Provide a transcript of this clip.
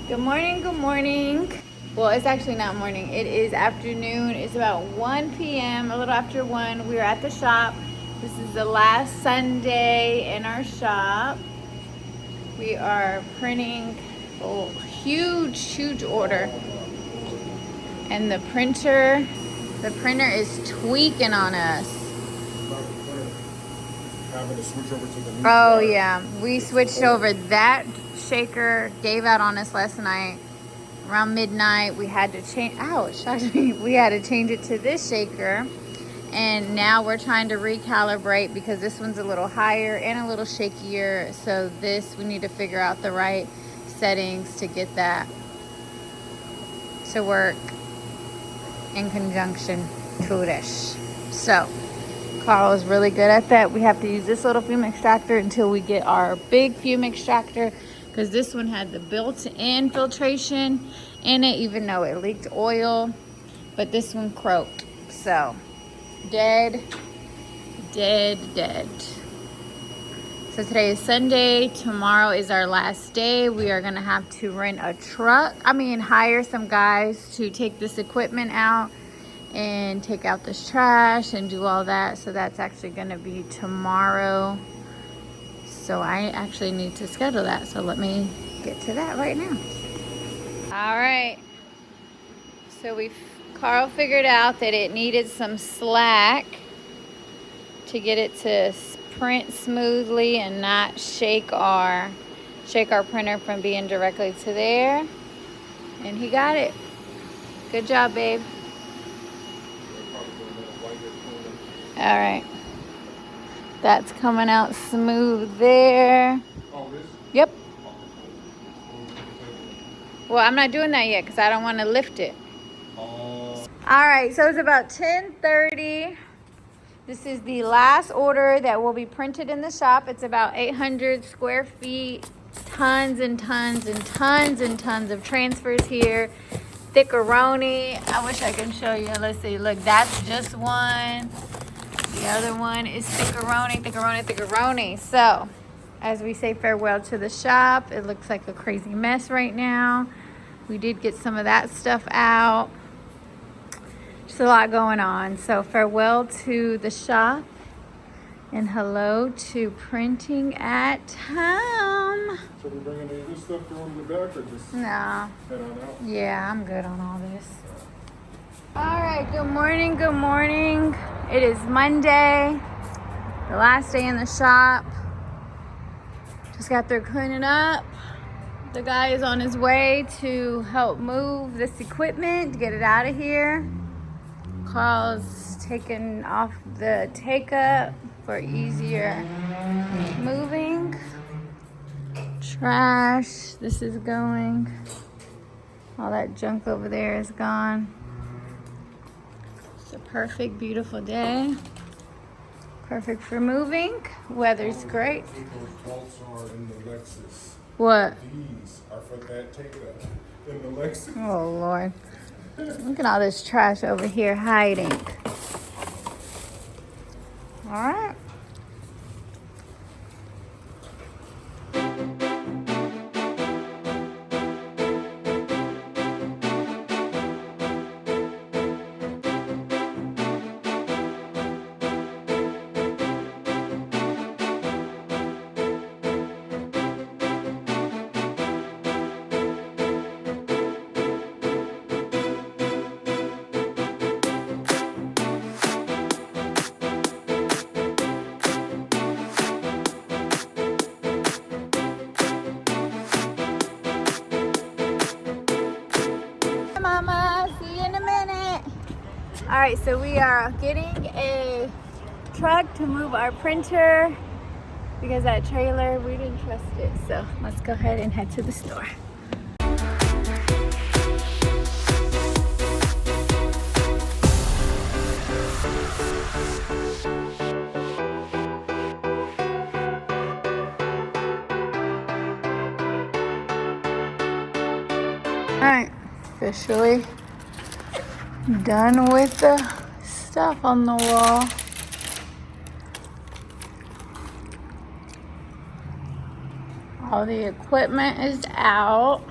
Good morning, good morning. Well, it's actually not morning. It is afternoon. It's about 1 p.m., a little after 1. We're at the shop. This is the last Sunday in our shop. We are printing a huge order. And the printer is tweaking on us. Having to switch over to the new Oh yeah, we switched over. That shaker gave out on us last night around midnight. We had to change. Ouch! Actually, we had to change it to this shaker, and now we're trying to recalibrate because this one's a little higher and a little shakier. So we need to figure out the right settings to get that to work in conjunction to this. So Carl is really good at that. We have to use this little fume extractor until we get our big fume extractor, because this one had the built-in filtration in it, even though it leaked oil. But this one croaked. So dead. So today is Sunday. Tomorrow is our last day. We are gonna have to hire some guys to take this equipment out and take out this trash and do all that. So that's actually gonna be tomorrow. So I actually need to schedule that. So let me get to that right now. All right. So Carl figured out that it needed some slack to get it to print smoothly and not shake our printer from being directly to there. And he got it. Good job, babe. All right, that's coming out smooth there. Yep. Well, I'm not doing that yet because I don't want to lift it. All right, so it's about 10:30. This is the last order that will be printed in the shop. It's about 800 square feet, tons and tons and tons and tons of transfers here. Thickeroni. I wish I can show you. Let's see. Look, that's just one. The other one is thickeroni. So, as we say farewell to the shop, it looks like a crazy mess right now. We did get some of that stuff out. Just a lot going on. So, farewell to the shop and hello to printing at home. So we're bringing any of this stuff through in the back or just No. head on out? Yeah, I'm good on all this. All right, good morning. It is Monday, the last day in the shop. Just got through cleaning up. The guy is on his way to help move this equipment to get it out of here. Carl's taking off the take-up for easier moving. Trash, this is going. All that junk over there is gone. It's a perfect, beautiful day. Perfect for moving. Weather's great. Those bolts are in the Lexus. What? These are for that take-up in the Lexus. Oh, Lord. Look at all this trash over here hiding. All right. Mama, see you in a minute. All right, so we are getting a truck to move our printer because that trailer, we didn't trust it. So let's go ahead and head to the store. All right, officially done with the stuff on the wall. All the equipment is out.